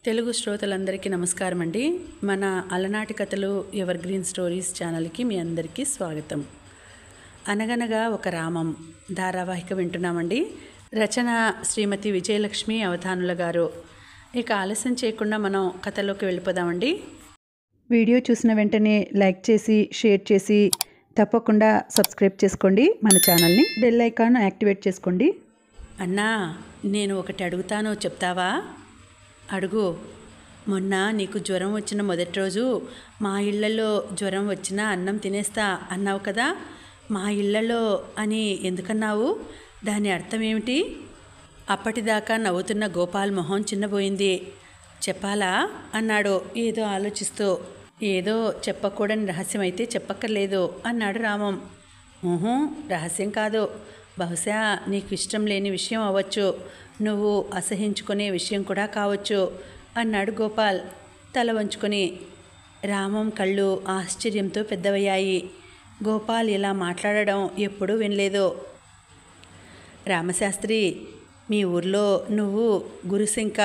తెలుగు శ్రోతలందరికీ నమస్కారం అండి. మన అలనాటి కథలు ఎవర్ గ్రీన్ స్టోరీస్ ఛానల్కి మీ అందరికీ స్వాగతం. అనగనగా ఒక రామం ధారావాహిక వింటున్నామండి. రచన శ్రీమతి విజయలక్ష్మి అవధానుల గారు. ఇక ఆలస్యం చేయకుండా మనం కథలోకి వెళ్ళిపోదామండి. వీడియో చూసిన వెంటనే లైక్ చేసి షేర్ చేసి తప్పకుండా సబ్స్క్రైబ్ చేసుకోండి. మన ఛానల్ని బెల్ ఐకాన్ యాక్టివేట్ చేసుకోండి. అన్నా, నేను ఒకటి అడుగుతాను, చెప్తావా? అడుగు. మొన్న నీకు జ్వరం వచ్చిన మొదటి రోజు మా ఇళ్లలో జ్వరం వచ్చినా అన్నం తినేస్తా అన్నావు కదా. మా ఇళ్లలో అని ఎందుకన్నావు? దాని అర్థం ఏమిటి? అప్పటిదాకా నవ్వుతున్న గోపాల్ మొహం చిన్నపోయింది. చెప్పాలా అన్నాడు ఏదో ఆలోచిస్తూ. ఏదో చెప్పకూడని రహస్యం అయితే చెప్పక్కర్లేదు అన్నాడు రామం. రహస్యం కాదు, బహుశా నీకు ఇష్టం లేని విషయం అవ్వచ్చు, నువ్వు అసహించుకునే విషయం కూడా కావచ్చు అన్నాడు గోపాల్ తల వంచుకొని. రామం కళ్ళు ఆశ్చర్యంతో పెద్దవయ్యాయి. గోపాల్ ఇలా మాట్లాడడం ఎప్పుడూ వినలేదు. రామశాస్త్రి, మీ ఊర్లో నువ్వు గురుశంక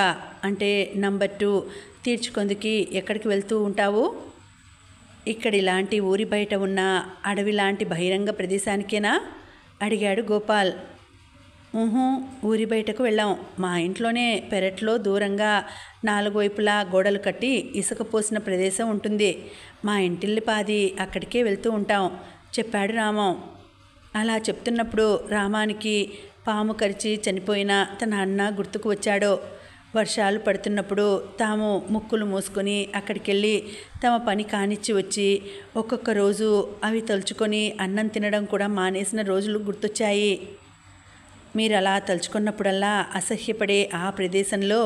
అంటే నంబర్ 2 తీర్చుకొందుకి ఎక్కడికి వెళ్తూ ఉంటావు? ఇక్కడ ఇలాంటి ఊరి బయట ఉన్న అడవి లాంటి బహిరంగ ప్రదేశానికేనా అడిగాడు గోపాల్. ఊరి బయటకు వెళ్ళాం. మా ఇంట్లోనే పెరట్లో దూరంగా 4 వైపులా గోడలు కట్టి ఇసుక పోసిన ప్రదేశం ఉంటుంది. మా ఇంటిల్లిపాది అక్కడికే వెళ్తూ ఉంటాం చెప్పాడు రామం. అలా చెప్తున్నప్పుడు రామానికి పాము కరిచి చనిపోయిన తన అన్న గుర్తుకు వచ్చాడు. వర్షాలు పడుతున్నప్పుడు తాము ముక్కులు మూసుకొని అక్కడికెళ్ళి తమ పని కానిచ్చి వచ్చి ఒక్కొక్క రోజు అవి తలుచుకొని అన్నం తినడం కూడా మానేసిన రోజులు గుర్తొచ్చాయి. మీరు అలా తలుచుకున్నప్పుడల్లా అసహ్యపడే ఆ ప్రదేశంలో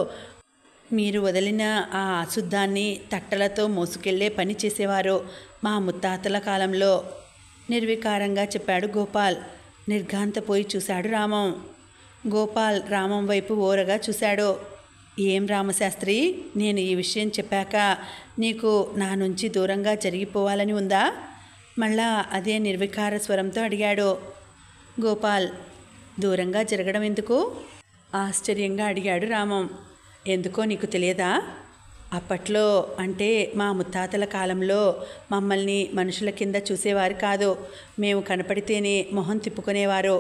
మీరు వదిలిన ఆ అశుద్ధాన్ని తట్టలతో మోసుకెళ్లే పని చేసేవారు మా ముత్తాతల కాలంలో నిర్వికారంగా చెప్పాడు గోపాల్. నిర్ఘాంతపోయి చూశాడు రామం. గోపాల్ రామం వైపు ఓరగా చూశాడు. ఏం రామశాస్త్రి, నేను ఈ విషయం చెప్పాక నీకు నా నుంచి దూరంగా జరిగిపోవాలని ఉందా? మళ్ళా అదే నిర్వికార స్వరంతో అడిగాడు గోపాల్. దూరంగా జరగడం ఎందుకు? ఆశ్చర్యంగా అడిగాడు రామం. ఎందుకో నీకు తెలియదా? అప్పట్లో అంటే మా ముత్తాతల కాలంలో మమ్మల్ని మనుషుల కింద చూసేవారు కాదు. మేము కనపడితేనే మొహం తిప్పుకునేవారు.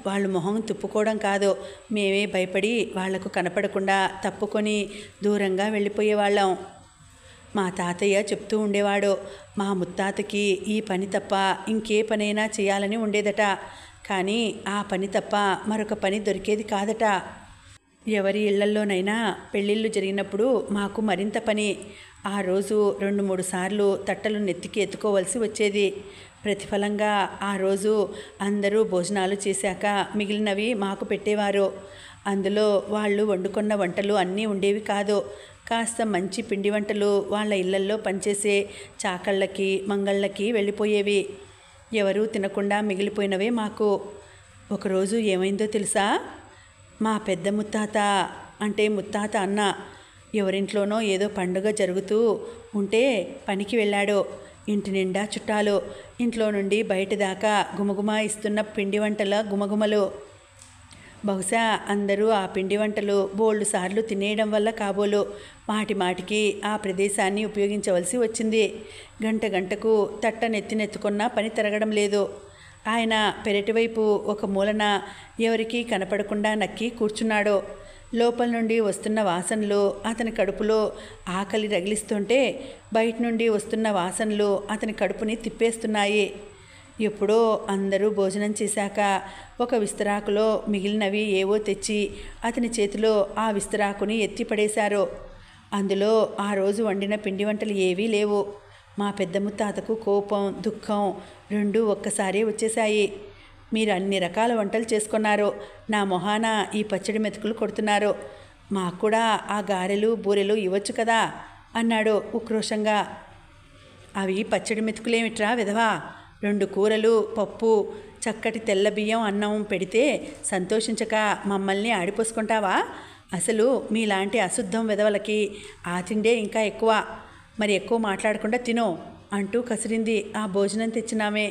వాళ్ళు మొహం తిప్పుకోవడం కాదు, మేమే భయపడి వాళ్లకు కనపడకుండా తప్పుకొని దూరంగా వెళ్ళిపోయేవాళ్ళం. మా తాతయ్య చెప్తూ ఉండేవాడు, మా ముత్తాతకి ఈ పని తప్ప ఇంకే పనైనా చేయాలని ఉండేదట. కానీ ఆ పని తప్ప మరొక పని దొరికేది కాదట. ఎవరి ఇళ్లల్లోనైనా పెళ్ళిళ్ళు జరిగినప్పుడు మాకు మరింత పని. ఆ రోజు 2-3 సార్లు తట్టలు నెత్తికి ఎత్తుకోవలసి వచ్చేది. ప్రతిఫలంగా ఆ రోజు అందరూ భోజనాలు చేశాక మిగిలినవి మాకు పెట్టేవారు. అందులో వాళ్ళు వండుకున్న వంటలు అన్నీ ఉండేవి కాదు. కాస్త మంచి పిండి వంటలు వాళ్ళ ఇళ్లల్లో పనిచేసే చాకళ్ళకి మంగళ్ళకి వెళ్ళిపోయేవి. ఎవరూ తినకుండా మిగిలిపోయినవే మాకు. ఒకరోజు ఏమైందో తెలుసా? మా పెద్ద ముత్తాత అంటే ముత్తాత అన్న ఎవరింట్లోనో ఏదో పండుగ జరుగుతూ ఉంటే పనికి వెళ్ళాడు. ఇంటి నిండా చుట్టాలు. ఇంట్లో నుండి బయట దాకా గుమగుమ ఇస్తున్న పిండి వంటల గుమగుమలు. బహుశా అందరూ ఆ పిండి వంటలు బోల్డు సార్లు తినేయడం వల్ల కాబోలు మాటికి ఆ ప్రదేశాన్ని ఉపయోగించవలసి వచ్చింది. గంటకు తట్ట నెత్తినెత్తుకున్నా పని తిరగడం లేదు. ఆయన పెరటివైపు ఒక మూలన ఎవరికీ కనపడకుండా నక్కి కూర్చున్నాడు. లోపల నుండి వస్తున్న వాసనలు అతని కడుపులో ఆకలి రగిలిస్తుంటే బయట నుండి వస్తున్న వాసనలు అతని కడుపుని తిప్పేస్తున్నాయి. ఎప్పుడో అందరూ భోజనం చేశాక ఒక విస్తరాకులో మిగిలినవి ఏవో తెచ్చి అతని చేతిలో ఆ విస్తరాకుని ఎత్తిపడేశారు. అందులో ఆ రోజు వండిన పిండి వంటలు ఏవీ లేవు. మా పెద్ద ముత్తాతకు కోపం దుఃఖం రెండూ ఒక్కసారి వచ్చేశాయి. మీరు అన్ని రకాల వంటలు చేసుకున్నారు, నా మొహాన ఈ పచ్చడి మెతుకులు కొడుతున్నారు. మాకు కూడా ఆ గారెలు బూరెలు ఇవ్వచ్చు కదా అన్నాడు ఉక్రోషంగా. అవి పచ్చడి మెతుకులేమిట్రా విధవా? 2 కూరలు పప్పు చక్కటి తెల్ల బియ్యం అన్నం పెడితే సంతోషించక మమ్మల్ని ఆడిపోసుకుంటావా? అసలు మీలాంటి అశుద్ధం విధవలకి ఆ తిండే ఇంకా ఎక్కువ. మరి ఎక్కువ మాట్లాడకుండా తినో అంటూ కసిరింది ఆ భోజనం తెచ్చినామే.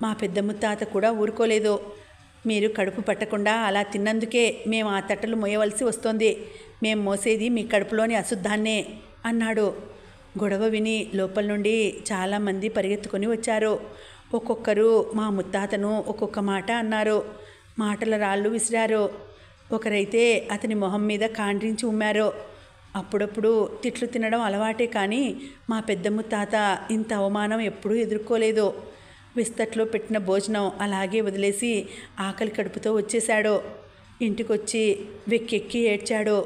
మా పెద్ద ముత్తాత కూడా ఊరుకోలేదు. మీరు కడుపు పట్టకుండా అలా తిన్నందుకే మేము ఆ తట్టలు మోయవలసి వస్తోంది. మేం మోసేది మీ కడుపులోని అశుద్ధాన్నే అన్నాడు. గొడవ విని లోపల నుండి చాలామంది పరిగెత్తుకొని వచ్చారు. ఒక్కొక్కరు మా ముత్తాతను ఒక్కొక్క మాట అన్నారు. మాటల రాళ్ళు విసిరారు. ఒకరైతే అతని మొహం మీద కాండ్రించి ఉమ్మారు. అప్పుడప్పుడు తిట్లు తినడం అలవాటే, కానీ మా పెద్ద ముత్తాత ఇంత అవమానం ఎప్పుడూ ఎదుర్కోలేదు. విస్తట్లో పెట్టిన భోజనం అలాగే వదిలేసి ఆకలి కడుపుతో వచ్చేశాడు. ఇంటికొచ్చి వెక్కెక్కి ఏడ్చాడు.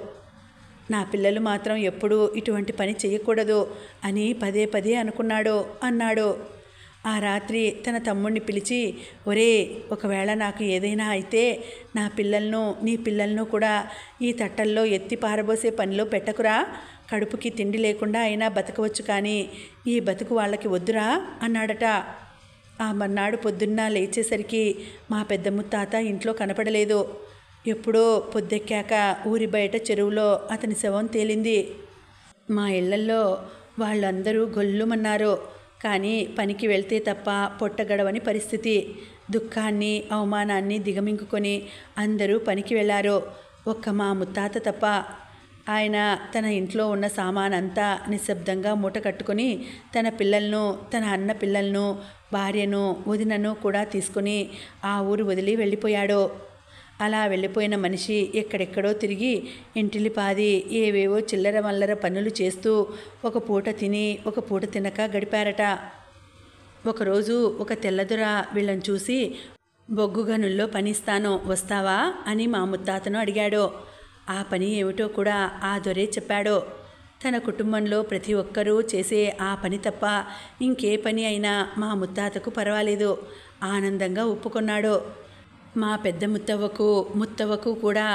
నా పిల్లలు మాత్రం ఎప్పుడూ ఇటువంటి పని చేయకూడదు అని పదే పదే అనుకున్నాడు అన్నాడు. ఆ రాత్రి తన తమ్ముడిని పిలిచి, ఒరే, ఒకవేళ నాకు ఏదైనా అయితే నా పిల్లలను నీ పిల్లలను కూడా ఈ తట్టల్లో ఎత్తి పారబోసే పనిలో పెట్టకురా. కడుపుకి తిండి లేకుండా అయినా బతకవచ్చు, కానీ ఈ బతుకు వాళ్ళకి వద్దురా అన్నాడట. ఆ మర్నాడు పొద్దున్న లేచేసరికి మా పెద్ద ముత్తాత ఇంట్లో కనపడలేదు. ఎప్పుడో పొద్దెక్కాక ఊరి బయట చెరువులో అతని శవం తేలింది. మా ఇళ్లల్లో వాళ్ళందరూ గొల్లుమన్నారు. కానీ పనికి వెళ్తే తప్ప పొట్ట గడవని పరిస్థితి. దుఃఖాన్ని అవమానాన్ని దిగమింగుకొని అందరూ పనికి వెళ్ళారు. ఒక్క మా ముత్తాత తప్ప. ఆయన తన ఇంట్లో ఉన్న సామానంతా నిశ్శబ్దంగా మూట కట్టుకొని తన పిల్లలను, తన అన్న పిల్లలను, భార్యను, వదినను కూడా తీసుకుని ఆ ఊరు వదిలి వెళ్ళిపోయాడు. అలా వెళ్ళిపోయిన మనిషి ఎక్కడెక్కడో తిరిగి ఇంటిలిపాది ఏవేవో చిల్లర మల్లర పనులు చేస్తూ ఒక పూట తిని ఒక పూట తినక గడిపారట. ఒకరోజు ఒక తెల్లదొర వీళ్ళని చూసి, బొగ్గు గనుల్లో పనిస్తాను, వస్తావా అని మా ముత్తాతను అడిగాడు. ఆ పని ఏమిటో కూడా ఆ దొరే చెప్పాడు. తన కుటుంబంలో ప్రతి ఒక్కరూ చేసే ఆ పని తప్ప ఇంకే పని అయినా మా ముత్తాతకు పర్వాలేదు, ఆనందంగా ఒప్పుకున్నాడు. మా పెద్ద ముత్తవ్వకు కూడా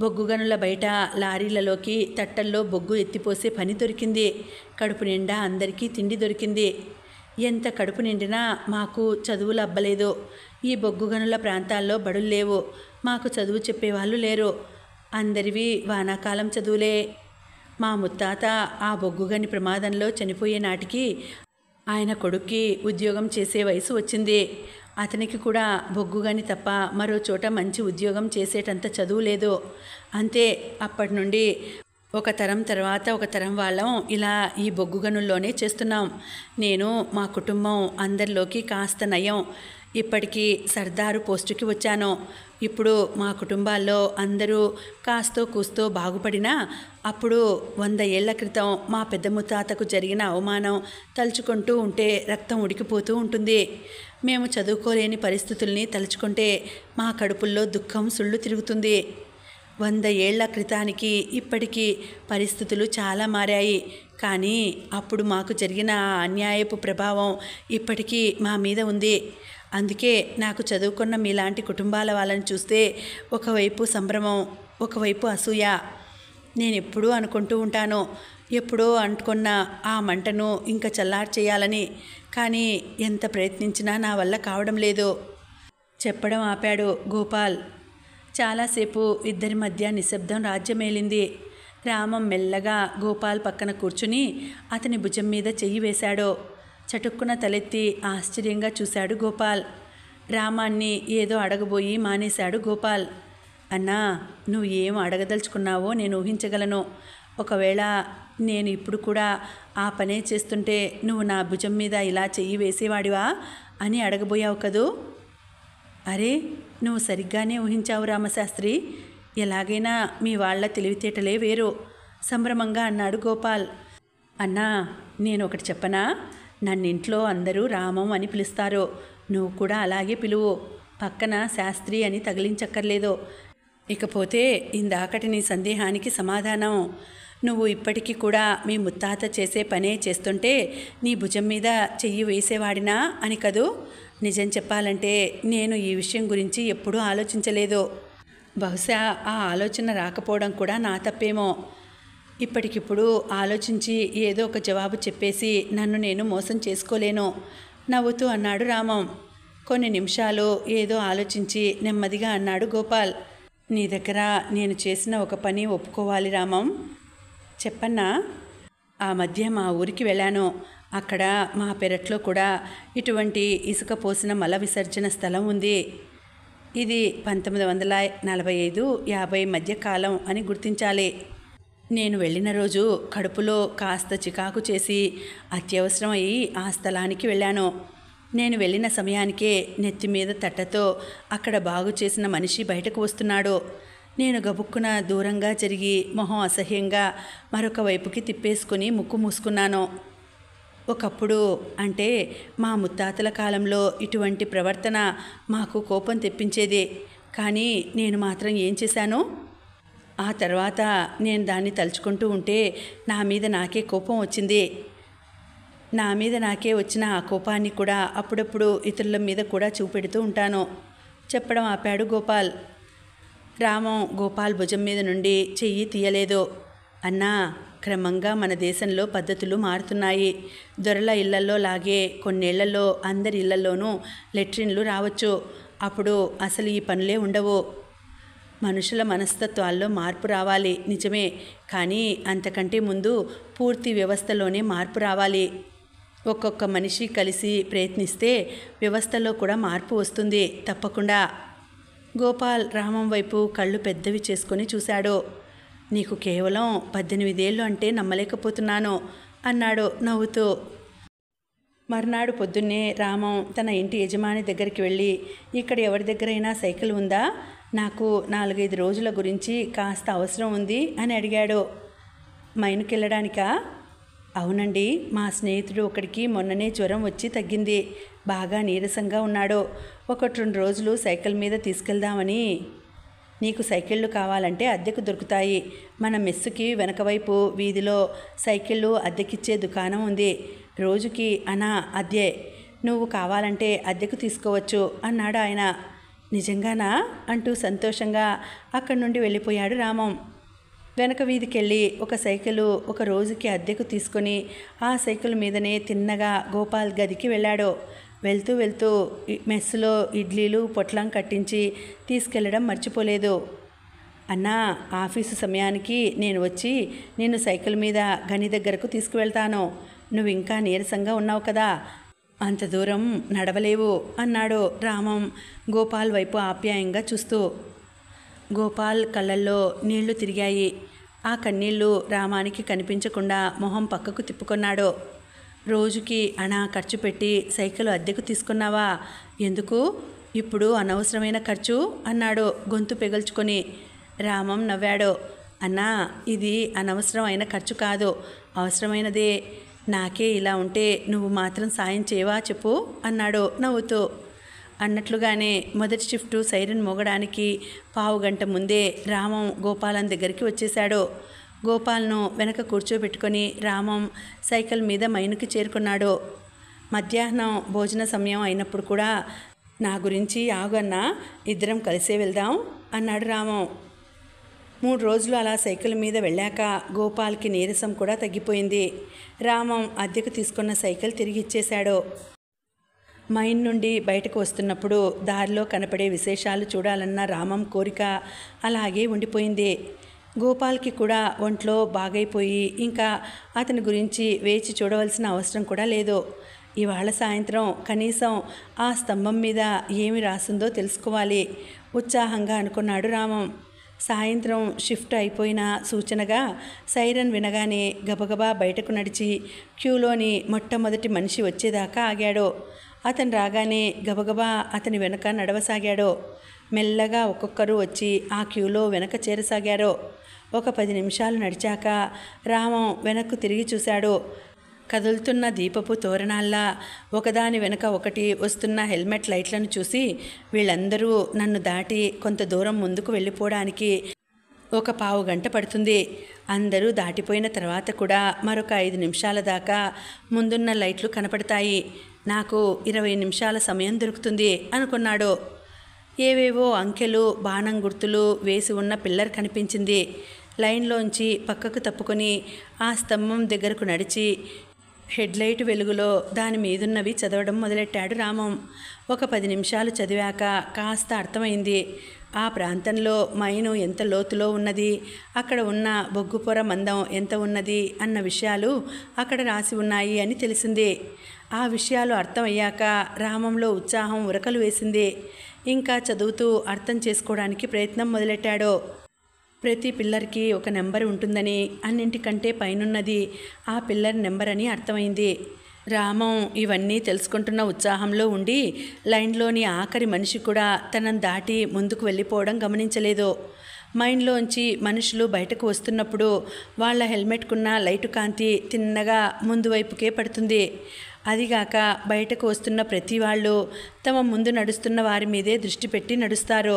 బొగ్గు గనుల బయట లారీలలోకి తట్టల్లో బొగ్గు ఎత్తిపోసే పని దొరికింది. కడుపు నిండా అందరికీ తిండి దొరికింది. ఎంత కడుపు నిండినా మాకు చదువులు అబ్బలేదు. ఈ బొగ్గు గనుల ప్రాంతాల్లో బడులు లేవు. మాకు చదువు చెప్పేవాళ్ళు లేరు. అందరివి వానాకాలం చదువులే. మా ముత్తాత ఆ బొగ్గు గని ప్రమాదంలో చనిపోయే నాటికి ఆయన కొడుక్కి ఉద్యోగం చేసే వయసు వచ్చింది. అతనికి కూడా బొగ్గు గని తప్ప మరో చోట మంచి ఉద్యోగం చేసేటంత చదువు లేదు. అంతే, అప్పటి నుండి ఒక తరం తర్వాత ఒక తరం వాళ్ళం ఇలా ఈ బొగ్గు గనుల్లోనే చేస్తున్నాం. నేను మా కుటుంబం అందరిలోకి కాస్త నయం. ఇప్పటికీ సర్దారు పోస్టుకి వచ్చాను. ఇప్పుడు మా కుటుంబాల్లో అందరూ కాస్తో కూస్తో బాగుపడినా అప్పుడు 100 ఏళ్ల క్రితం మా పెద్ద ముత్తాతకు జరిగిన అవమానం తలుచుకుంటూ ఉంటే రక్తం ఉడికిపోతూ ఉంటుంది. మేము చదువుకోలేని పరిస్థితుల్ని తలుచుకుంటే మా కడుపుల్లో దుఃఖం సుళ్ళు తిరుగుతుంది. 100 ఏళ్ల క్రితానికి ఇప్పటికీ పరిస్థితులు చాలా మారాయి. కానీ అప్పుడు మాకు జరిగిన ఆ అన్యాయపు ప్రభావం ఇప్పటికీ మా మీద ఉంది. అందుకే నాకు చదువుకున్న మీలాంటి కుటుంబాల వాళ్ళని చూస్తే ఒకవైపు సంభ్రమం, ఒకవైపు అసూయ. నేను ఎప్పుడూ అనుకుంటూ ఉంటాను, ఎప్పుడో అంటుకున్న ఆ మంటను ఇంకా చల్లార్చేయాలని. కానీ ఎంత ప్రయత్నించినా నా వల్ల కావడం లేదు. చెప్పడం ఆపాడు గోపాల్. చాలాసేపు ఇద్దరి మధ్య నిశ్శబ్దం రాజ్యమేలింది. రామం మెల్లగా గోపాల్ పక్కన కూర్చుని అతని భుజం మీద చెయ్యి వేశాడు. చటుక్కున తలెత్తి ఆశ్చర్యంగా చూశాడు గోపాల్. రామాన్ని ఏదో అడగబోయి మానేశాడు గోపాల్. అన్నా, నువ్వు ఏం అడగదలుచుకున్నావో నేను ఊహించగలను. ఒకవేళ నేను ఇప్పుడు కూడా ఆ పనే చేస్తుంటే నువ్వు నా భుజం మీద ఇలా చెయ్యి వేసేవాడివా అని అడగబోయావు కదూ. అరే, నువ్వు సరిగ్గానే ఊహించావు రామశాస్త్రి. ఎలాగైనా మీ వాళ్ళ తెలివితేటలే వేరు, సంభ్రమంగా అన్నాడు గోపాల్. అన్నా, నేను ఒకటి చెప్పనా? నన్నింట్లో అందరూ రామం అని పిలుస్తారు. నువ్వు కూడా అలాగే పిలువు. పక్కన శాస్త్రి అని తగిలించక్కర్లేదు. ఇకపోతే ఇందాకటి నీ సందేహానికి సమాధానం. నువ్వు ఇప్పటికీ కూడా మీ ముత్తాత చేసే పనే చేస్తుంటే నీ భుజం మీద చెయ్యి వేసేవాడినా అని కదూ. నిజం చెప్పాలంటే నేను ఈ విషయం గురించి ఎప్పుడూ ఆలోచించలేదు. బహుశా ఆ ఆలోచన రాకపోవడం కూడా నా తప్పేమో. ఇప్పటికిప్పుడు ఆలోచించి ఏదో ఒక జవాబు చెప్పేసి నన్ను నేను మోసం చేసుకోలేను, నవ్వుతూ అన్నాడు రామం. కొన్ని నిమిషాలు ఏదో ఆలోచించి నెమ్మదిగా అన్నాడు గోపాల్. నీ దగ్గర నేను చేసిన ఒక పని ఒప్పుకోవాలి రామం. చెప్పన్నా? ఆ మధ్య మా ఊరికి వెళ్ళాను. అక్కడ మా పెరట్లో కూడా ఇటువంటి ఇసుక పోసిన మల విసర్జన స్థలం ఉంది. ఇది 1945-50 మధ్య కాలం అని గుర్తించాలి. నేను వెళ్ళిన రోజు కడుపులో కాస్త చికాకు చేసి అత్యవసరం అయ్యి ఆ స్థలానికి వెళ్ళాను. నేను వెళ్ళిన సమయానికే నెత్తి మీద తట్టతో అక్కడ బాగు చేసిన మనిషి బయటకు వస్తున్నాడు. నేను గబుక్కున దూరంగా జరిగి మొహం అసహ్యంగా మరొక వైపుకి తిప్పేసుకుని ముక్కు మూసుకున్నాను. ఒకప్పుడు అంటే మా ముత్తాతల కాలంలో ఇటువంటి ప్రవర్తన మాకు కోపం తెప్పించేది. కానీ నేను మాత్రం ఏం చేశాను? ఆ తర్వాత నేను దాన్ని తలుచుకుంటూ ఉంటే నా మీద నాకే కోపం వచ్చింది. నా మీద నాకే వచ్చిన ఆ కోపాన్ని కూడా అప్పుడప్పుడు ఇతరుల మీద కూడా చూపెడుతూ ఉంటాను. చెప్పడం ఆపాడు గోపాల్. రామం గోపాల్ భుజం మీద నుండి చెయ్యి తీయలేదు. అన్నా, క్రమంగా మన దేశంలో పద్ధతులు మారుతున్నాయి. దొరల ఇళ్లలో లాగే కొన్నేళ్లలో అందరి ఇళ్లలోనూ లెట్రిన్లు రావచ్చు. అప్పుడు అసలు ఈ పనులే ఉండవు. మనుషుల మనస్తత్వాల్లో మార్పు రావాలి, నిజమే. కానీ అంతకంటే ముందు పూర్తి వ్యవస్థలోనే మార్పు రావాలి. ఒక్కొక్క మనిషి కలిసి ప్రయత్నిస్తే వ్యవస్థలో కూడా మార్పు వస్తుంది తప్పకుండా. గోపాల్ రామం వైపు కళ్ళు పెద్దవి చేసుకొని చూశాడు. నీకు కేవలం 18 ఏళ్ళు అంటే నమ్మలేకపోతున్నాను అన్నాడు నవ్వుతూ. మర్నాడు పొద్దున్నే రామం తన ఇంటి యజమాని దగ్గరికి వెళ్ళి, ఇక్కడ ఎవరి దగ్గరైనా సైకిల్ ఉందా? నాకు 4-5 రోజుల గురించి కాస్త అవసరం ఉంది అని అడిగాడు. మైనుకెళ్ళడానికా? అవునండి, మా స్నేహితుడు ఒకడికి మొన్ననే జ్వరం వచ్చి తగ్గింది. బాగా నీరసంగా ఉన్నాడు. 1-2 రోజులు సైకిల్ మీద తీసుకెళ్దామని. నీకు సైకిళ్ళు కావాలంటే అద్దెకు దొరుకుతాయి. మన మెస్సుకి వెనకవైపు వీధిలో సైకిళ్ళు అద్దెకిచ్చే దుకాణం ఉంది. రోజుకి అనా అద్దె. నువ్వు కావాలంటే అద్దెకు తీసుకోవచ్చు అన్నాడు ఆయన. నిజంగానా అంటూ సంతోషంగా అక్కడి నుండి వెళ్ళిపోయాడు రామం. వెనక వీధికెళ్ళి ఒక సైకిలు ఒక రోజుకి అద్దెకు తీసుకొని ఆ సైకిల్ మీదనే తిన్నగా గోపాల్ గదికి వెళ్ళాడు. వెళ్తూ వెళ్తూ మెస్సులో ఇడ్లీలు పొట్లం కట్టించి తీసుకెళ్లడం మర్చిపోలేదు. అన్నా, ఆఫీసు సమయానికి నేను వచ్చి నిన్ను సైకిల్ మీద గని దగ్గరకు తీసుకువెళ్తాను. నువ్వు ఇంకా నీరసంగా ఉన్నావు కదా, అంత దూరం నడవలేవు అన్నాడు రామం గోపాల్ వైపు ఆప్యాయంగా చూస్తూ. గోపాల్ కళ్ళల్లో నీళ్లు తిరిగాయి. ఆ కన్నీళ్లు రామానికి కనిపించకుండా మొహం పక్కకు తిప్పుకున్నాడు. రోజుకి అనా ఖర్చు పెట్టి సైకిల్ అద్దెకు తీసుకున్నావా? ఎందుకు? ఇప్పుడు అనవసరమైన ఖర్చు అన్నాడు గొంతు పెగల్చుకొని. రామం నవ్వాడు. అన్నా, ఇది అనవసరమైన ఖర్చు కాదు, అవసరమైనదే. నాకే ఇలా ఉంటే నువ్వు మాత్రం సాయం చేయవా చెప్పు అన్నాడు నవ్వుతూ. అన్నట్లుగానే మొదటి షిఫ్టు సైరన్ మోగడానికి 15 గంటల ముందే రామం గోపాలం దగ్గరికి వచ్చేశాడు. గోపాల్ను వెనక కూర్చోబెట్టుకొని రామం సైకిల్ మీద మైనుకి చేరుకున్నాడు. మధ్యాహ్నం భోజన సమయం అయినప్పుడు కూడా, నా గురించి ఆగన్నా, ఇద్దరం కలిసే వెళ్దాం అన్నాడు రామం. 3 రోజులు అలా సైకిల్ మీద వెళ్ళాక గోపాల్కి నీరసం కూడా తగ్గిపోయింది. రామం అద్దెకు తీసుకున్న సైకిల్ తిరిగి ఇచ్చేశాడు. మైన్ నుండి బయటకు వస్తున్నప్పుడు దారిలో కనపడే విశేషాలు చూడాలన్న రామం కోరిక అలాగే ఉండిపోయింది. గోపాల్కి కూడా ఒంట్లో బాగైపోయి ఇంకా అతని గురించి వేచి చూడవలసిన అవసరం కూడా లేదు. ఇవాళ సాయంత్రం కనీసం ఆ స్తంభం మీద ఏమి రాసిందో తెలుసుకోవాలి ఉత్సాహంగా అనుకున్నాడు రామం. సాయంత్రం షిఫ్ట్ అయిపోయిన సూచనగా సైరన్ వినగానే గబగబా బయటకు నడిచి క్యూలోని మొట్టమొదటి మనిషి వచ్చేదాకా ఆగాడు. అతను రాగానే గబగబా అతని వెనక నడవసాగాడు. మెల్లగా ఒక్కొక్కరు వచ్చి ఆ క్యూలో వెనక చేరసాగారు. ఒక 10 నిమిషాలు నడిచాక రామం వెనక్కు తిరిగి చూశాడు. కదులుతున్న దీపపు తోరణాల్లా ఒకదాని వెనక ఒకటి వస్తున్న హెల్మెట్ లైట్లను చూసి, వీళ్ళందరూ నన్ను దాటి కొంత దూరం ముందుకు వెళ్ళిపోవడానికి ఒక 15 గంట పడుతుంది. అందరూ దాటిపోయిన తర్వాత కూడా మరొక 5 నిమిషాల దాకా ముందున్న లైట్లు కనపడతాయి. నాకు 20 నిమిషాల సమయం దొరుకుతుంది అనుకున్నాడు. ఏవేవో అంకెలు బాణం గుర్తులు వేసి ఉన్న పిల్లర్ కనిపించింది. లైన్లోంచి పక్కకు తప్పుకొని ఆ స్తంభం దగ్గరకు నడిచి హెడ్లైట్ వెలుగులో దాని మీదున్నవి చదవడం మొదలెట్టాడు రామం. ఒక 10 నిమిషాలు చదివాక కాస్త అర్థమైంది. ఆ ప్రాంతంలో మైను ఎంత లోతులో ఉన్నది, అక్కడ ఉన్న బొగ్గుపొర మందం ఎంత ఉన్నది అన్న విషయాలు అక్కడ రాసి ఉన్నాయి అని తెలిసింది. ఆ విషయాలు అర్థమయ్యాక రామంలో ఉత్సాహం ఉరకలు వేసింది. ఇంకా చదువుతూ అర్థం చేసుకోవడానికి ప్రయత్నం మొదలెట్టాడు. ప్రతి పిల్లర్కి ఒక నెంబర్ ఉంటుందని, అన్నింటికంటే పైనున్నది ఆ పిల్లర్ నెంబర్ అని అర్థమైంది. రామం ఇవన్నీ తెలుసుకుంటున్న ఉత్సాహంలో ఉండి లైన్లోని ఆఖరి మనిషి కూడా తనను దాటి ముందుకు వెళ్ళిపోవడం గమనించలేదు. మైండ్లోంచి మనుషులు బయటకు వస్తున్నప్పుడు వాళ్ళ హెల్మెట్కున్న లైటు కాంతి తిన్నగా ముందు వైపుకే పడుతుంది. అదిగాక బయటకు వస్తున్న ప్రతి వాళ్ళు తమ ముందు నడుస్తున్న వారి మీదే దృష్టి పెట్టి నడుస్తారు.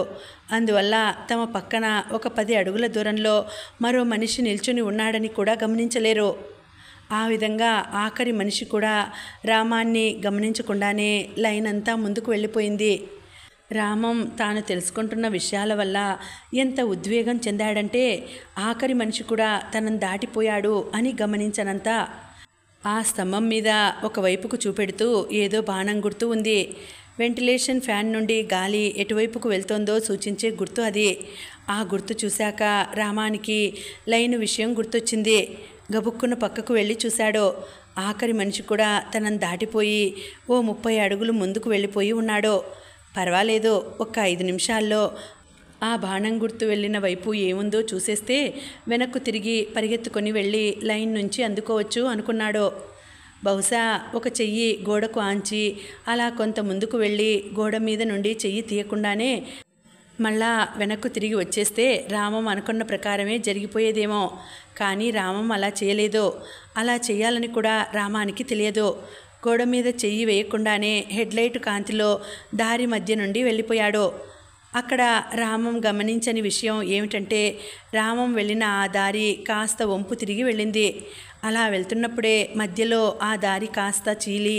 అందువల్ల తమ పక్కన ఒక 10 అడుగుల దూరంలో మరో మనిషి నిల్చుని ఉన్నాడని కూడా గమనించలేరు. ఆ విధంగా ఆఖరి మనిషి కూడా రామాన్ని గమనించకుండానే లైన్ అంతా ముందుకు వెళ్ళిపోయింది. రామం తాను తెలుసుకుంటున్న విషయాల వల్ల ఎంత ఉద్వేగం చెందాడంటే ఆఖరి మనిషి కూడా తనను దాటిపోయాడు అని గమనించనంత. ఆ స్తంభం మీద ఒకవైపుకు చూపెడుతూ ఏదో బాణం గుర్తు ఉంది. వెంటిలేషన్ ఫ్యాన్ నుండి గాలి ఎటువైపుకు వెళ్తోందో సూచించే గుర్తు అది. ఆ గుర్తు చూశాక రామానికి లైను విషయం గుర్తొచ్చింది. గబుక్కున పక్కకు వెళ్ళి చూశాడు. ఆఖరి మనిషి కూడా తనను దాటిపోయి ఓ 30 అడుగులు ముందుకు వెళ్ళిపోయి ఉన్నాడు. పర్వాలేదు, ఒక్క 5 నిమిషాల్లో ఆ బాణం గుర్తు వెళ్ళిన వైపు ఏముందో చూసేస్తే వెనక్కు తిరిగి పరిగెత్తుకొని వెళ్ళి లైన్ నుంచి అందుకోవచ్చు అనుకున్నాడు. బహుశా ఒక చెయ్యి గోడకు ఆంచి అలా కొంత ముందుకు వెళ్ళి గోడ మీద నుండి చెయ్యి తీయకుండానే మళ్ళా వెనక్కు తిరిగి వచ్చేస్తే రామం అనుకున్న ప్రకారమే జరిగిపోయేదేమో. కానీ రామం అలా చేయలేదు. అలా చేయాలని కూడా రామానికి తెలియదు. గోడ మీద చెయ్యి వేయకుండానే హెడ్లైట్ కాంతిలో దారి మధ్య నుండి వెళ్ళిపోయాడు. అక్కడ రామం గమనించని విషయం ఏమిటంటే రామం వెళ్ళిన ఆ దారి కాస్త వంపు తిరిగి వెళ్ళింది. అలా వెళ్తున్నప్పుడే మధ్యలో ఆ దారి కాస్త చీలి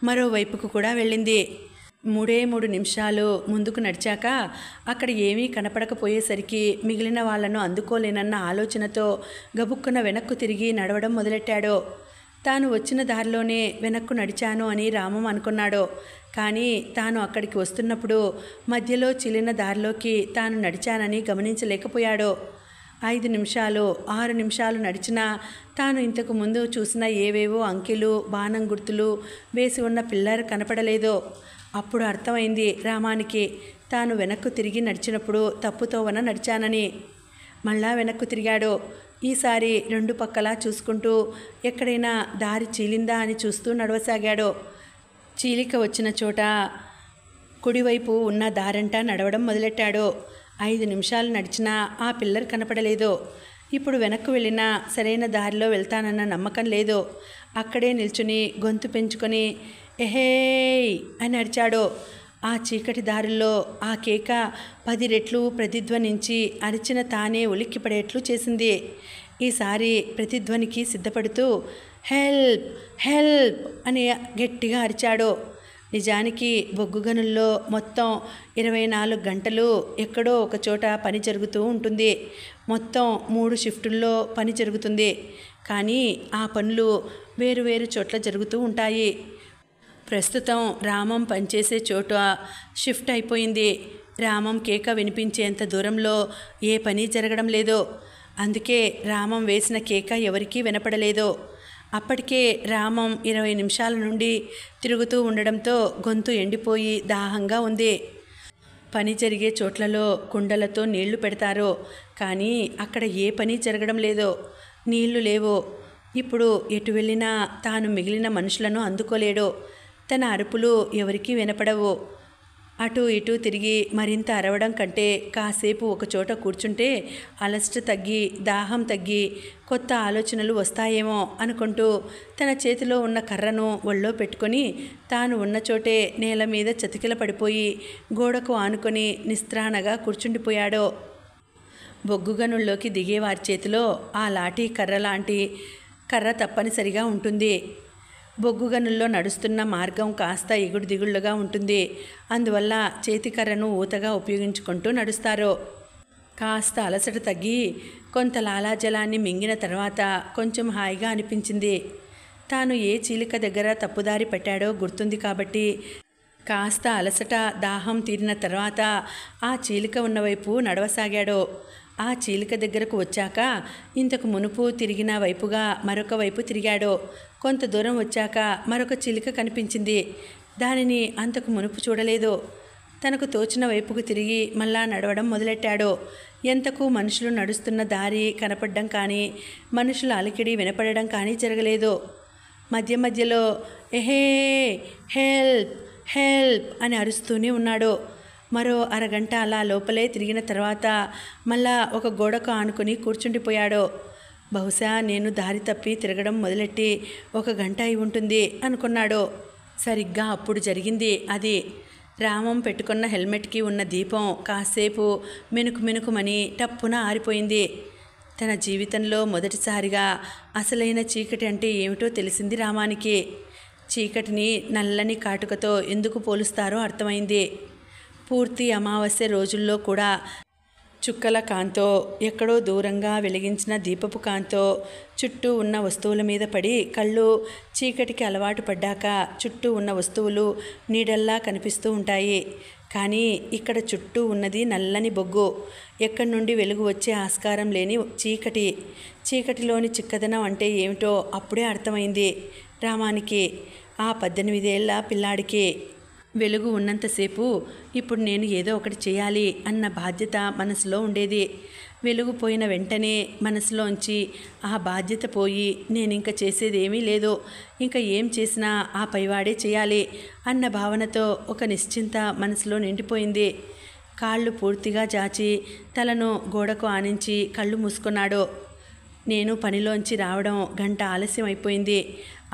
మరోవైపుకు కూడా వెళ్ళింది. 3 నిమిషాలు ముందుకు నడిచాక అక్కడ ఏమీ కనపడకపోయేసరికి మిగిలిన వాళ్లను అందుకోలేనన్న ఆలోచనతో గబుక్కున వెనక్కు తిరిగి నడవడం మొదలెట్టాడు. తాను వచ్చిన దారిలోనే వెనక్కు నడిచాను అని రామం అనుకున్నాడు. కానీ తాను అక్కడికి వస్తున్నప్పుడు మధ్యలో చిలిన దారిలోకి తాను నడిచానని గమనించలేకపోయాడు. 5 నిమిషాలు 6 నిమిషాలు నడిచినా తాను ఇంతకు ముందు చూసిన ఏవేవో అంకెలు బాణం గుర్తులు వేసి ఉన్న పిల్లర్ కనపడలేదు. అప్పుడు అర్థమైంది రామానికి తాను వెనక్కు తిరిగి నడిచినప్పుడు తప్పుతోవన నడిచానని. మళ్ళా వెనక్కు తిరిగాడు. ఈసారి 2 పక్కలా చూసుకుంటూ ఎక్కడైనా దారి చీలిందా అని చూస్తూ నడవసాగాడు. చీలిక వచ్చిన చోట కుడివైపు ఉన్న దారంటా నడవడం మొదలెట్టాడు. 5 నిమిషాలు నడిచినా ఆ పిల్లర్ కనపడలేదు. ఇప్పుడు వెనక్కు వెళ్ళినా సరైన దారిలో వెళ్తానన్న నమ్మకం లేదు. అక్కడే నిల్చుని గొంతు పెంచుకొని ఎహేయ్ అని అరిచాడు. ఆ చీకటి దారుల్లో ఆ కేక 10 రెట్లు ప్రతిధ్వనించి అరిచిన తానే ఉలిక్కిపడేట్లు చేసింది. ఈసారి ప్రతిధ్వనికి సిద్ధపడుతూ హెల్ప్ హెల్ప్ అని గట్టిగా అరిచాడు. నిజానికి బొగ్గు గనుల్లో మొత్తం 24 గంటలు ఎక్కడో ఒక చోట పని జరుగుతూ ఉంటుంది. మొత్తం 3 షిఫ్టుల్లో పని జరుగుతుంది. కానీ ఆ పనులు వేరువేరు చోట్ల జరుగుతూ ఉంటాయి. ప్రస్తుతం రామం పనిచేసే చోట షిఫ్ట్ అయిపోయింది. రామం కేక వినిపించేంత దూరంలో ఏ పని జరగడం లేదు. అందుకే రామం వేసిన కేక ఎవరికీ వినపడలేదు. అప్పటికే రామం 20 నిమిషాల నుండి తిరుగుతూ ఉండడంతో గొంతు ఎండిపోయి దాహంగా ఉంది. పని జరిగే చోట్లలో కుండలతో నీళ్లు పెడతారు. కానీ అక్కడ ఏ పని జరగడం లేదు. నీళ్లు లేవు. ఇప్పుడు ఎటు వెళ్ళినా తాను మిగిలిన మనుషులను అందుకోలేడు. తన అరుపులు ఎవరికీ వినపడవు. అటు ఇటు తిరిగి మరింత అరవడం కంటే కాసేపు ఒకచోట కూర్చుంటే అలసట తగ్గి దాహం తగ్గి కొత్త ఆలోచనలు వస్తాయేమో అనుకుంటూ తన చేతిలో ఉన్న కర్రను ఒళ్ళో పెట్టుకొని తాను ఉన్న చోటే నేల మీద చతికిల పడిపోయి గోడకు ఆనుకొని నిస్త్రాణగా కూర్చుండిపోయాడు. బొగ్గుగనుల్లోకి దిగే వారి చేతిలో ఆ లాఠీ కర్ర లాంటి కర్ర తప్పనిసరిగా ఉంటుంది. బొగ్గు గనుల్లో నడుస్తున్న మార్గం కాస్త ఎగుడు దిగుళ్ళుగా ఉంటుంది. అందువల్ల చేతికర్రను ఊతగా ఉపయోగించుకుంటూ నడుస్తారు. కాస్త అలసట తగ్గి కొంత లాలాజలాన్ని మింగిన తర్వాత కొంచెం హాయిగా అనిపించింది. తాను ఏ చీలిక దగ్గర తప్పుదారి పెట్టాడో గుర్తుంది కాబట్టి కాస్త అలసట దాహం తీరిన తర్వాత ఆ చీలిక ఉన్నవైపు నడవసాగాడు. ఆ చీలిక దగ్గరకు వచ్చాక ఇంతకు మునుపు తిరిగిన వైపుగా మరొక వైపు తిరిగాడు. కొంత దూరం వచ్చాక మరొక చీలిక కనిపించింది. దానిని అంతకు మునుపు చూడలేదు. తనకు తోచిన వైపుకు తిరిగి మళ్ళా నడవడం మొదలెట్టాడు. ఎంతకు మనుషులు నడుస్తున్న దారి కనపడడం కానీ మనుషుల అలికిడి వినపడడం కానీ జరగలేదు. మధ్య మధ్యలో ఎహే హెల్ప్ హెల్ప్ అని అరుస్తూనే ఉన్నాడు. మరో అరగంట అలా లోపలే తిరిగిన తర్వాత మళ్ళా ఒక గోడకు ఆనుకుని కూర్చుండిపోయాడు. బహుశా నేను దారి తప్పి తిరగడం మొదలెట్టి 1 గంట అయి ఉంటుంది అనుకున్నాడు. సరిగ్గా అప్పుడు జరిగింది అది. రామం పెట్టుకున్న హెల్మెట్కి ఉన్న దీపం కాసేపు మినుకుమని టప్పున ఆరిపోయింది. తన జీవితంలో మొదటిసారిగా అసలైన చీకటి అంటే ఏమిటో తెలిసింది రామానికి. చీకటిని నల్లని కాటుకతో ఎందుకు పోలుస్తారో అర్థమైంది. పూర్తి అమావాస్య రోజుల్లో కూడా చుక్కల కాంతో, ఎక్కడో దూరంగా వెలిగించిన దీపపు కాంతో చుట్టూ ఉన్న వస్తువుల మీద పడి కళ్ళు చీకటికి అలవాటు పడ్డాక చుట్టూ ఉన్న వస్తువులు నీడల్లా కనిపిస్తూ ఉంటాయి. కానీ ఇక్కడ చుట్టూ ఉన్నది నల్లని బొగ్గు. ఎక్కడి నుండి వెలుగు వచ్చే ఆస్కారం లేని చీకటి. చీకటిలోని చిక్కదనం అంటే ఏమిటో అప్పుడే అర్థమైంది రామానికి. ఆ 18 ఏళ్ల పిల్లాడికి. వెలుగు ఉన్నంతసేపు ఇప్పుడు నేను ఏదో ఒకటి చేయాలి అన్న బాధ్యత మనసులో ఉండేది. వెలుగు పోయిన వెంటనే మనసులోంచి ఆ బాధ్యత పోయి నేనింక చేసేదేమీ లేదు, ఇంకా ఏం చేసినా ఆ పైవాడే చేయాలి అన్న భావనతో ఒక నిశ్చింత మనసులో నిండిపోయింది. కాళ్ళు పూర్తిగా జాచి తలను గోడకు ఆనించి కళ్ళు మూసుకున్నాడు. నేను పనిలోంచి రావడం 1 గంట ఆలస్యం అయిపోయింది.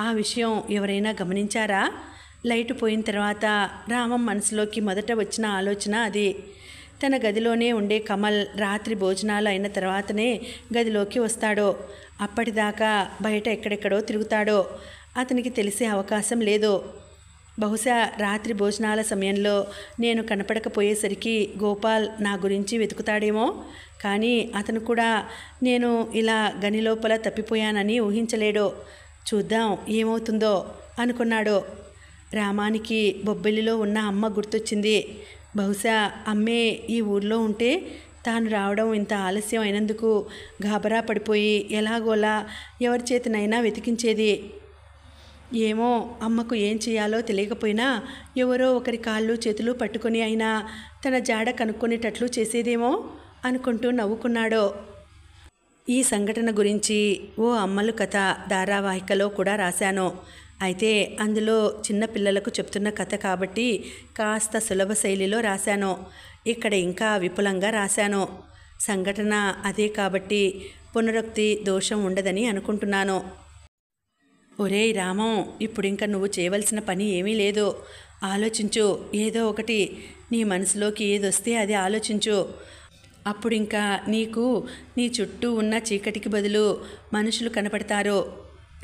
ఆ విషయం ఎవరైనా గమనించారా? లైటు పోయిన తర్వాత రామం మనసులోకి మొదట వచ్చిన ఆలోచన అది. తన గదిలోనే ఉండే కమల్ రాత్రి భోజనాలు అయిన తర్వాతనే గదిలోకి వస్తాడు. అప్పటిదాకా బయట ఎక్కడెక్కడో తిరుగుతాడో. అతనికి తెలిసే అవకాశం లేదు. బహుశా రాత్రి భోజనాల సమయంలో నేను కనపడకపోయేసరికి గోపాల్ నా గురించి వెతుకుతాడేమో. కానీ అతను కూడా నేను ఇలా గని లోపల తప్పిపోయానని ఊహించలేడు. చూద్దాం ఏమవుతుందో అనుకున్నాడు. రామానికి బొబ్బిలిలో ఉన్న అమ్మ గుర్తొచ్చింది. బహుశా అమ్మే ఈ ఊర్లో ఉంటే తాను రావడం ఇంత ఆలస్యం అయినందుకు గాబరా పడిపోయి ఎలాగోలా ఎవరి చేతనైనా వెతికించేది. ఏమో అమ్మకు ఏం చేయాలో తెలియకపోయినా ఎవరో ఒకరి కాళ్ళు చేతులు పట్టుకొని అయినా తన జాడ కనుక్కునేటట్లు చేసేదేమో అనుకుంటూ నవ్వుకున్నాడు. ఈ సంఘటన గురించి ఓ అమ్మలు కథ ధారావాహికలో కూడా రాశాను. అయితే అందులో చిన్నపిల్లలకు చెప్తున్న కథ కాబట్టి కాస్త సులభ శైలిలో రాశాను. ఇక్కడ ఇంకా విపులంగా రాశాను. సంఘటన అదే కాబట్టి పునరుక్తి దోషం ఉండదని అనుకుంటున్నాను. ఒరేయ్ రామం, ఇప్పుడింక నువ్వు చేయవలసిన పని ఏమీ లేదు. ఆలోచించు, ఏదో ఒకటి. నీ మనసులోకి ఏదొస్తే అది ఆలోచించు. అప్పుడింకా నీకు నీ చుట్టూ ఉన్న చీకటికి బదులు మనుషులు కనపడతారు.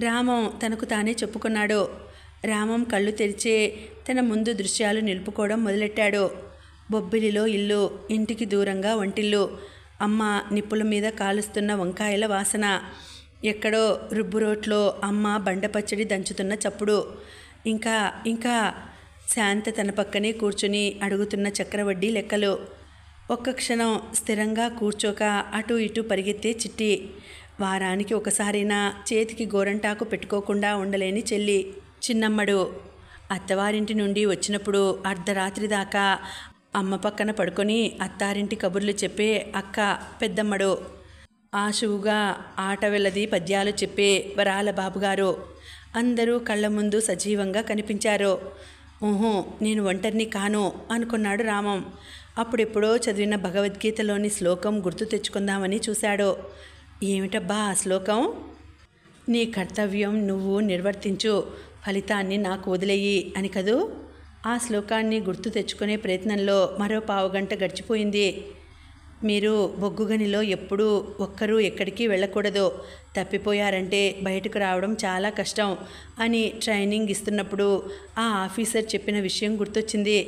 రామం తనకు తానే చెప్పుకున్నాడు. రామం కళ్ళు తెరిచే తన ముందు దృశ్యాలు నిలుపుకోవడం మొదలెట్టాడు. బొబ్బిలిలో ఇల్లు, ఇంటికి దూరంగా వంటిల్లు, అమ్మ నిప్పుల మీద కాలుస్తున్న వంకాయల వాసన, ఎక్కడో రుబ్బురోట్లో అమ్మ బండపచ్చడి దంచుతున్న చప్పుడు, ఇంకా శాంత తన పక్కనే కూర్చుని అడుగుతున్న చక్రవడ్డీ లెక్కలు, ఒక్క క్షణం స్థిరంగా కూర్చోక అటు ఇటు పరిగెత్తే చిట్టి, వారానికి ఒకసారైనా చేతికి గోరంటాకు పెట్టుకోకుండా ఉండలేని చెల్లి, చిన్నమ్మడు, అత్తవారింటి నుండి వచ్చినప్పుడు అర్ధరాత్రి దాకా అమ్మ పక్కన పడుకొని అత్తారింటి కబుర్లు చెప్పే అక్క పెద్దమ్మడు, ఆశువుగా ఆట వెళ్ళది పద్యాలు చెప్పే వరాల బాబుగారు, అందరూ కళ్ళ ముందు సజీవంగా కనిపించారు. నేను ఒంటరిని కాను అనుకున్నాడు రామం. అప్పుడెప్పుడో చదివిన భగవద్గీతలోని శ్లోకం గుర్తు తెచ్చుకుందామని చూశాడు. ఏమిటబ్బా ఆ శ్లోకం? నీ కర్తవ్యం నువ్వు నిర్వర్తించు, ఫలితాన్ని నాకు వదిలేయి అని కదూ. ఆ శ్లోకాన్ని గుర్తు తెచ్చుకునే ప్రయత్నంలో మరో 1/2 గంట గడిచిపోయింది. మీరు బొగ్గుగనిలో ఎప్పుడూ ఒక్కరూ ఎక్కడికి వెళ్ళకూడదు, తప్పిపోయారంటే బయటకు రావడం చాలా కష్టం అని ట్రైనింగ్ ఇస్తున్నప్పుడు ఆ ఆఫీసర్ చెప్పిన విషయం గుర్తొచ్చింది.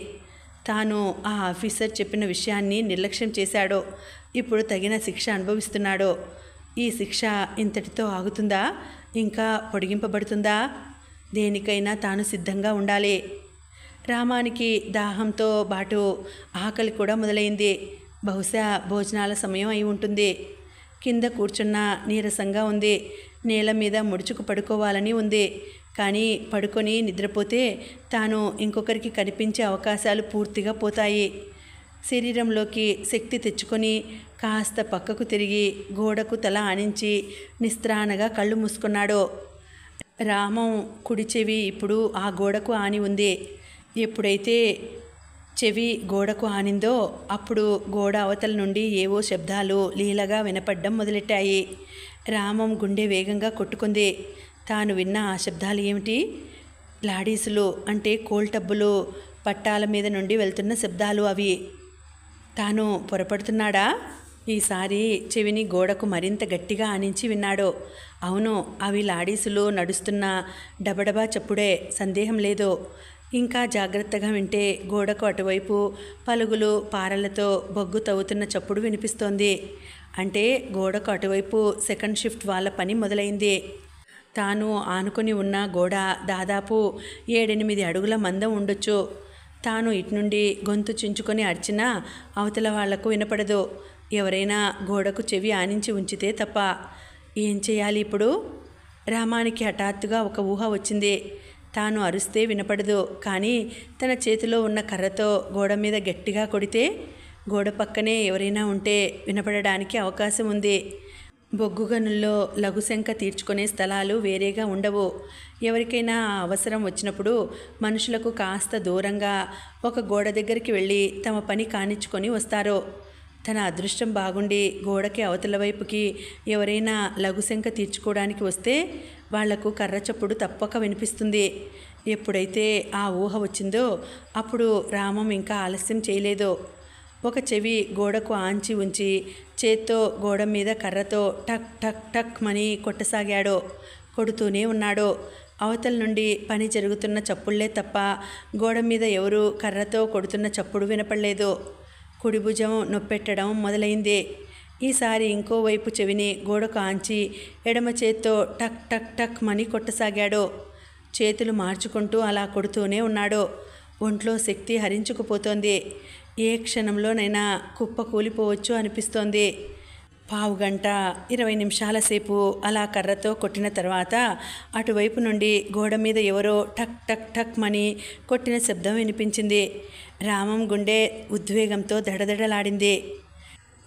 తాను ఆ ఆఫీసర్ చెప్పిన విషయాన్ని నిర్లక్ష్యం చేశాడు. ఇప్పుడు తగిన శిక్ష అనుభవిస్తున్నాడు. ఈ శిక్ష ఇంతటితో ఆగుతుందా? ఇంకా పొడిగింపబడుతుందా? దేనికైనా తాను సిద్ధంగా ఉండాలి. రామానికి దాహంతో బాటు ఆకలి కూడా మొదలైంది. బహుశా భోజనాల సమయం అయి ఉంటుంది. కింద కూర్చున్న నీరసంగా ఉంది. నేల మీద ముడుచుకు పడుకోవాలని ఉంది. కానీ పడుకొని నిద్రపోతే తాను ఇంకొకరికి కనిపించే అవకాశాలు పూర్తిగా పోతాయి. శరీరంలోకి శక్తి తెచ్చుకొని కాస్త పక్కకు తిరిగి గోడకు తల ఆనించి నిస్త్రాణగా కళ్ళు మూసుకున్నాడు. రామం కుడి చెవి ఇప్పుడు ఆ గోడకు ఆని ఉంది. ఎప్పుడైతే చెవి గోడకు ఆనిందో అప్పుడు గోడ అవతల నుండి ఏవో శబ్దాలు లీలగా వినపడ్డం మొదలెట్టాయి. రామం గుండె వేగంగా కొట్టుకుంది. తాను విన్న ఆ శబ్దాలు ఏమిటి? లాడీసులు అంటే కోల్టబ్బులు పట్టాల మీద నుండి వెళ్తున్న శబ్దాలు అవి. తాను పొరపడుతున్నాడా? ఈసారి చెవిని గోడకు మరింత గట్టిగా ఆనించి విన్నాడు. అవును, అవి లాడీసులు నడుస్తున్న డబడబా చప్పుడే, సందేహం లేదు. ఇంకా జాగ్రత్తగా వింటే గోడకు అటువైపు పలుగులు పారలతో బొగ్గు తవ్వుతున్న చప్పుడు వినిపిస్తోంది. అంటే గోడకు అటువైపు సెకండ్ షిఫ్ట్ వాళ్ళ పని మొదలైంది. తాను ఆనుకొని ఉన్న గోడ దాదాపు 7-8 అడుగుల మందం ఉండొచ్చు. తాను ఇటు నుండి గొంతు చించుకొని అరిచినా అవతల వాళ్లకు వినపడదు, ఎవరైనా గోడకు చెవి ఆనించి ఉంచితే తప్ప. ఏం చేయాలి ఇప్పుడు? రామానికి హఠాత్తుగా ఒక ఊహ వచ్చింది. తాను అరుస్తే వినపడదు, కానీ తన చేతిలో ఉన్న కర్రతో గోడ మీద గట్టిగా కొడితే గోడ పక్కనే ఎవరైనా ఉంటే వినపడడానికి అవకాశం ఉంది. బొగ్గు గనుల్లో లఘుశంక తీర్చుకునే స్థలాలు వేరేగా ఉండవు. ఎవరికైనా అవసరం వచ్చినప్పుడు మనుషులకు కాస్త దూరంగా ఒక గోడ దగ్గరికి వెళ్ళి తమ పని కానిచ్చుకొని వస్తారు. తన అదృష్టం బాగుండి గోడకి అవతల వైపుకి ఎవరైనా లఘుశంక తీర్చుకోవడానికి వస్తే వాళ్లకు కర్ర చప్పుడు తప్పక వినిపిస్తుంది. ఎప్పుడైతే ఆ ఊహ వచ్చిందో అప్పుడు రామం ఇంకా ఆలస్యం చేయలేదు. ఒక చెవి గోడకు ఆంచి ఉంచి చేత్తో గోడ మీద కర్రతో టక్ టక్ టక్ మని కొట్టసాగాడు. కొడుతూనే ఉన్నాడు. అవతల నుండి పని జరుగుతున్న చప్పుళ్లే తప్ప గోడ మీద ఎవరూ కర్రతో కొడుతున్న చప్పుడు వినపడలేదు. కుడి భుజం నొప్పెట్టడం మొదలైంది. ఈసారి ఇంకోవైపు చెవిని గోడకు ఆంచి ఎడమ చేత్తో టక్ టక్ టక్ మని కొట్టసాగాడు. చేతులు మార్చుకుంటూ అలా కొడుతూనే ఉన్నాడు. ఒంట్లో శక్తి హరించుకుపోతోంది. ఏ క్షణంలోనైనా కుప్ప కూలిపోవచ్చు అనిపిస్తోంది. 15 గంట 20 నిమిషాల సేపు అలా కర్రతో కొట్టిన తర్వాత అటువైపు నుండి గోడ మీద ఎవరో టక్ టక్ టక్ మని కొట్టిన శబ్దం వినిపించింది. రామం గుండె ఉద్వేగంతో దడదడలాడింది.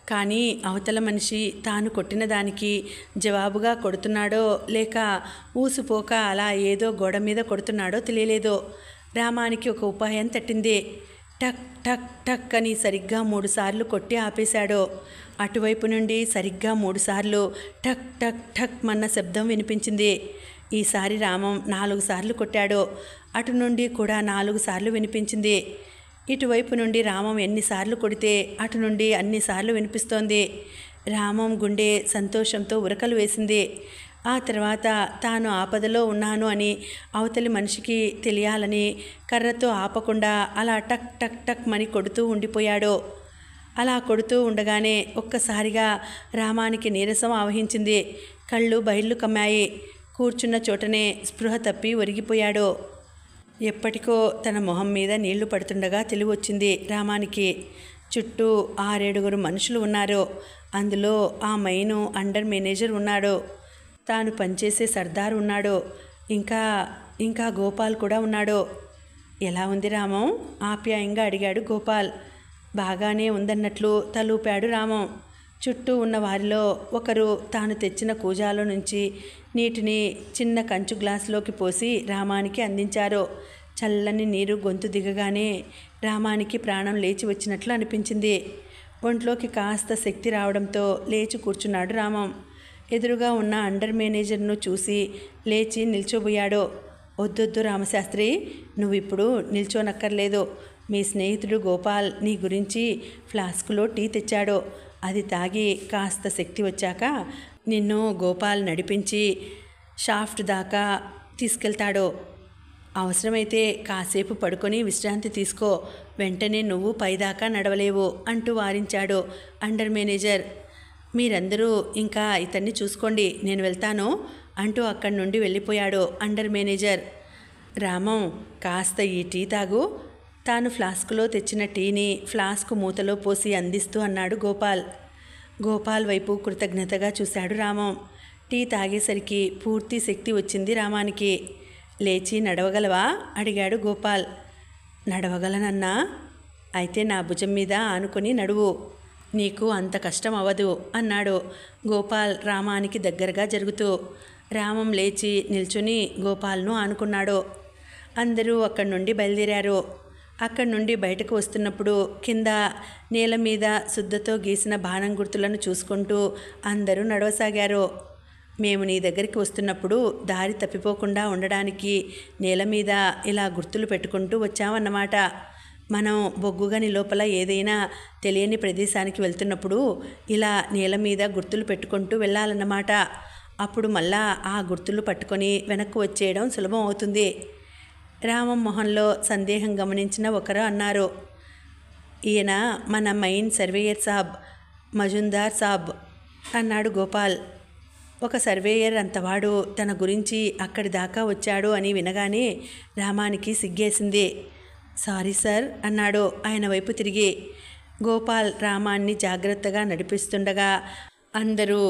కానీ అవతల మనిషి తాను కొట్టిన దానికి జవాబుగా కొడుతున్నాడో లేక ఊసుపోక అలా ఏదో గోడ మీద కొడుతున్నాడో తెలియలేదు. రామానికి ఒక ఉపాయం తట్టింది. టక్ టక్ టక్ అని సరిగ్గా 3 సార్లు కొట్టి ఆపేశాడు. అటువైపు నుండి సరిగ్గా 3 సార్లు టక్ టక్ టక్ మన్న శబ్దం వినిపించింది. ఈసారి రామం 4 సార్లు కొట్టాడు. అటు నుండి కూడా 4 సార్లు వినిపించింది. ఇటువైపు నుండి రామం ఎన్నిసార్లు కొడితే అటు నుండి అన్నిసార్లు వినిపిస్తోంది. రామం గుండె సంతోషంతో ఉరకలు వేసింది. ఆ తర్వాత తాను ఆపదలో ఉన్నాను అని అవతలి మనిషికి తెలియాలని కర్రతో ఆపకుండా అలా టక్ టక్ టక్ మని కొడుతూ ఉండిపోయాడు. అలా కొడుతూ ఉండగానే ఒక్కసారిగా రామానికి నీరసం ఆవహించింది. కళ్ళు బయళ్ళు కమ్మాయి. కూర్చున్న చోటనే స్పృహ తప్పి ఒరిగిపోయాడు. ఎప్పటికో తన మొహం మీద నీళ్లు పడుతుండగా తెలివొచ్చింది రామానికి. చుట్టూ 6-7 మనుషులు ఉన్నారు. అందులో ఆ మైను అండర్ మేనేజర్ ఉన్నాడు. తాను పనిచేసే సర్దార్ ఉన్నాడు. ఇంకా గోపాల్ కూడా ఉన్నాడు. ఎలా ఉంది రామం? ఆప్యాయంగా అడిగాడు గోపాల్. బాగానే ఉందన్నట్లు తలూపాడు రామం. చుట్టూ ఉన్న వారిలో ఒకరు తాను తెచ్చిన కూజాలో నుంచి నీటిని చిన్న కంచు గ్లాసులోకి పోసి రామానికి అందించారు. చల్లని నీరు గొంతు దిగగానే రామానికి ప్రాణం లేచి వచ్చినట్లు అనిపించింది. ఒంట్లోకి కాస్త శక్తి రావడంతో లేచి కూర్చున్నాడు రామం. ఎదురుగా ఉన్న అండర్ మేనేజర్ను చూసి లేచి నిల్చోబోయాడు. వద్దొద్దు రామశాస్త్రి, నువ్విప్పుడు నిల్చోనక్కర్లేదు. మీ స్నేహితుడు గోపాల్ నీ గురించి ఫ్లాస్కులో టీ తెచ్చాడు. అది తాగి కాస్త శక్తి వచ్చాక నిన్ను గోపాల్ నడిపించి షాఫ్ట్ దాకా తీసుకెళ్తాడు. అవసరమైతే కాసేపు పడుకొని విశ్రాంతి తీసుకో. వెంటనే నువ్వు పైదాకా నడవలేవు అంటూ వారించాడు అండర్ మేనేజర్. మీరందరూ ఇంకా ఇతన్ని చూసుకోండి, నేను వెళ్తాను అంటూ అక్కడి నుండి వెళ్ళిపోయాడు అండర్ మేనేజర్. రామం, కాస్త ఈ టీ తాగు. తాను ఫ్లాస్కులో తెచ్చిన టీని ఫ్లాస్కు మూతలో పోసి అందిస్తూ అన్నాడు గోపాల్. గోపాల్ వైపు కృతజ్ఞతగా చూశాడు రామం. టీ తాగేసరికి పూర్తి శక్తి వచ్చింది రామానికి. లేచి నడవగలవా అడిగాడు గోపాల్. నడవగలనన్నా. అయితే నా భుజం మీద ఆనుకొని నడువు, నీకు అంత కష్టం అవ్వదు అన్నాడు గోపాల్ రామానికి దగ్గరగా జరుగుతూ. రామం లేచి నిల్చుని గోపాల్ను ఆనుకున్నాడు. అందరూ అక్కడి నుండి బయలుదేరారు. అక్కడి నుండి బయటకు వస్తున్నప్పుడు కింద నేల మీద శుద్ధతో గీసిన బాణం గుర్తులను చూసుకుంటూ అందరూ నడవసాగారు. మేము నీ దగ్గరికి వస్తున్నప్పుడు దారి తప్పిపోకుండా ఉండడానికి నేల మీద ఇలా గుర్తులు పెట్టుకుంటూ వచ్చామన్నమాట. మనం బొగ్గుగని లోపల ఏదైనా తెలియని ప్రదేశానికి వెళ్తున్నప్పుడు ఇలా నేల మీద గుర్తులు పెట్టుకుంటూ వెళ్ళాలన్నమాట. అప్పుడు మళ్ళా ఆ గుర్తులు పట్టుకొని వెనక్కు వచ్చేయడం సులభం అవుతుంది. రామం మొహంలో సందేహం గమనించిన ఒకరు అన్నారు, ఈయన మన మైన్ సర్వేయర్ సాబ్, మజుందార్ సాబ్ అన్నాడు గోపాల్. ఒక సర్వేయర్ అంతవాడు తన గురించి అక్కడి దాకా వచ్చాడు అని వినగానే రామానికి సిగ్గేసింది. సారీ సార్ అన్నాడు ఆయన వైపు తిరిగి. గోపాల్ రామాన్ని జాగ్రత్తగా నడిపిస్తుండగా అందరూ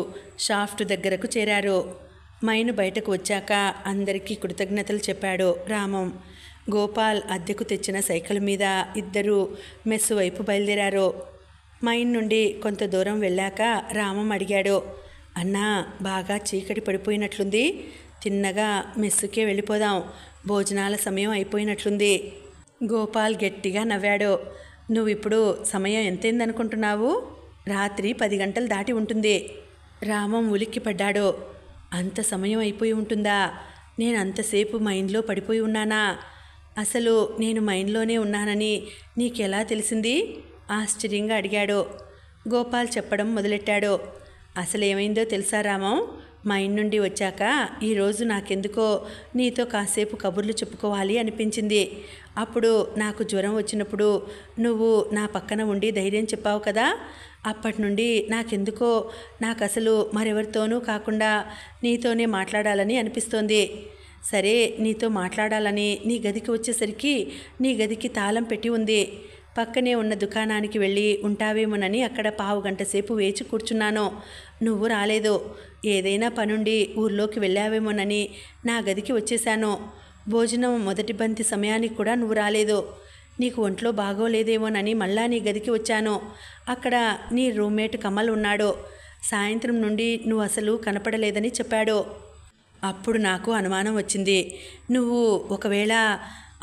షాఫ్ట్ దగ్గరకు చేరారు. మైను బయటకు వచ్చాక అందరికీ కృతజ్ఞతలు చెప్పాడు రామం. గోపాల్ అద్దెకు తెచ్చిన సైకిల్ మీద ఇద్దరూ మెస్సు వైపు బయలుదేరారు. మైన్ నుండి కొంత దూరం వెళ్ళాక రామం అడిగాడు, అన్నా బాగా చీకటి పడిపోయినట్లుంది, తిన్నగా మెస్సుకే వెళ్ళిపోదాం, భోజనాల సమయం అయిపోయినట్లుంది. గోపాల్ గట్టిగా నవ్వాడు. నువ్విప్పుడు సమయం ఎంతైందనుకుంటున్నావు? రాత్రి 10 గంటలు దాటి ఉంటుంది. రామం ఉలిక్కిపడ్డాడు. అంత సమయం అయిపోయి ఉంటుందా? నేను అంతసేపు మైండ్లో పడిపోయి ఉన్నానా? అసలు నేను మైండ్లోనే ఉన్నానని నీకెలా తెలిసింది? ఆశ్చర్యంగా అడిగాడు. గోపాల్ చెప్పడం మొదలెట్టాడు. అసలేమైందో తెలుసా రామం? మైండ్ నుండి వచ్చాక ఈరోజు నాకెందుకో నీతో కాసేపు కబుర్లు చెప్పుకోవాలి అనిపించింది. అప్పుడు నాకు జ్వరం వచ్చినప్పుడు నువ్వు నా పక్కన ఉండి ధైర్యం చెప్పావు కదా. అప్పటి నుండి నాకెందుకో నాకు అసలు మరెవరితోనూ కాకుండా నీతోనే మాట్లాడాలని అనిపిస్తోంది. సరే, నీతో మాట్లాడాలని నీ గదికి వచ్చేసరికి నీ గదికి తాళం పెట్టి ఉంది. పక్కనే ఉన్న దుకాణానికి వెళ్ళి ఉంటావేమోనని అక్కడ 15 గంట సేపు వేచి కూర్చున్నాను. నువ్వు రాలేదు. ఏదైనా పనుండి ఊర్లోకి వెళ్ళావేమోనని నా గదికి వచ్చేశాను. భోజనం మొదటి బంతి సమయానికి కూడా నువ్వు రాలేదు. నీకు ఒంట్లో బాగోలేదేమోనని మళ్ళా నీ గదికి వచ్చాను. అక్కడ నీ రూమ్మేట్ కమల్ ఉన్నాడు. సాయంత్రం నుండి నువ్వు అసలు కనపడలేదని చెప్పాడు. అప్పుడు నాకు అనుమానం వచ్చింది, నువ్వు ఒకవేళ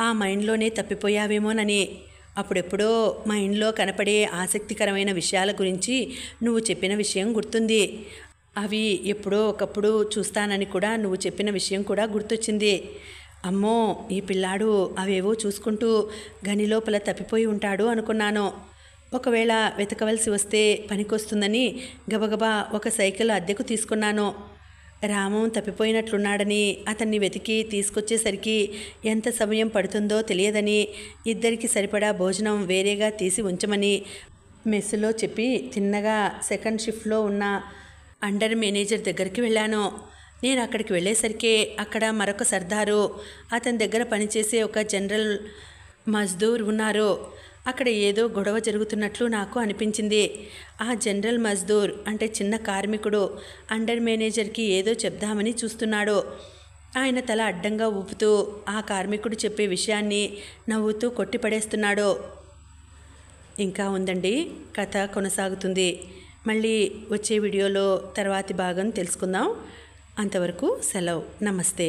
ఆ మైండ్లోనే తప్పిపోయావేమోనని. అప్పుడెప్పుడో మైండ్లో కనపడే ఆసక్తికరమైన విషయాల గురించి నువ్వు చెప్పిన విషయం గుర్తుంది. అవి ఎప్పుడో ఒకప్పుడు చూస్తానని కూడా నువ్వు చెప్పిన విషయం కూడా గుర్తొచ్చింది. అమ్మో, ఈ పిల్లాడు అవేవో చూసుకుంటూ గని లోపల తప్పిపోయి ఉంటాడు అనుకున్నాను. ఒకవేళ వెతకవలసి వస్తే పనికొస్తుందని గబగబా ఒక సైకిల్ అద్దెకు తీసుకున్నాను. రామం తప్పిపోయినట్లున్నాడని అతన్ని వెతికి తీసుకొచ్చేసరికి ఎంత సమయం పడుతుందో తెలియదని ఇద్దరికి సరిపడా భోజనం వేరేగా తీసి ఉంచమని మెస్సులో చెప్పి తిన్నగా సెకండ్ షిఫ్ట్లో ఉన్న అండర్ మేనేజర్ దగ్గరికి వెళ్ళాను. నేను అక్కడికి వెళ్ళేసరికి అక్కడ మరొక సర్దారు, అతని దగ్గర పనిచేసే ఒక జనరల్ మజ్దూర్ ఉన్నారు. అక్కడ ఏదో గొడవ జరుగుతున్నట్లు నాకు అనిపించింది. ఆ జనరల్ మజ్దూర్ అంటే చిన్న కార్మికుడు అండర్ మేనేజర్కి ఏదో చెప్దామని చూస్తున్నాడు. ఆయన తల అడ్డంగా ఊపుతూ ఆ కార్మికుడు చెప్పే విషయాన్ని నవ్వుతూ కొట్టిపడేస్తున్నాడు. ఇంకా ఉందండి, కథ కొనసాగుతుంది. మళ్ళీ వచ్చే వీడియోలో తర్వాతి భాగం తెలుసుకుందాం. అంతవరకు సెలవు. నమస్తే.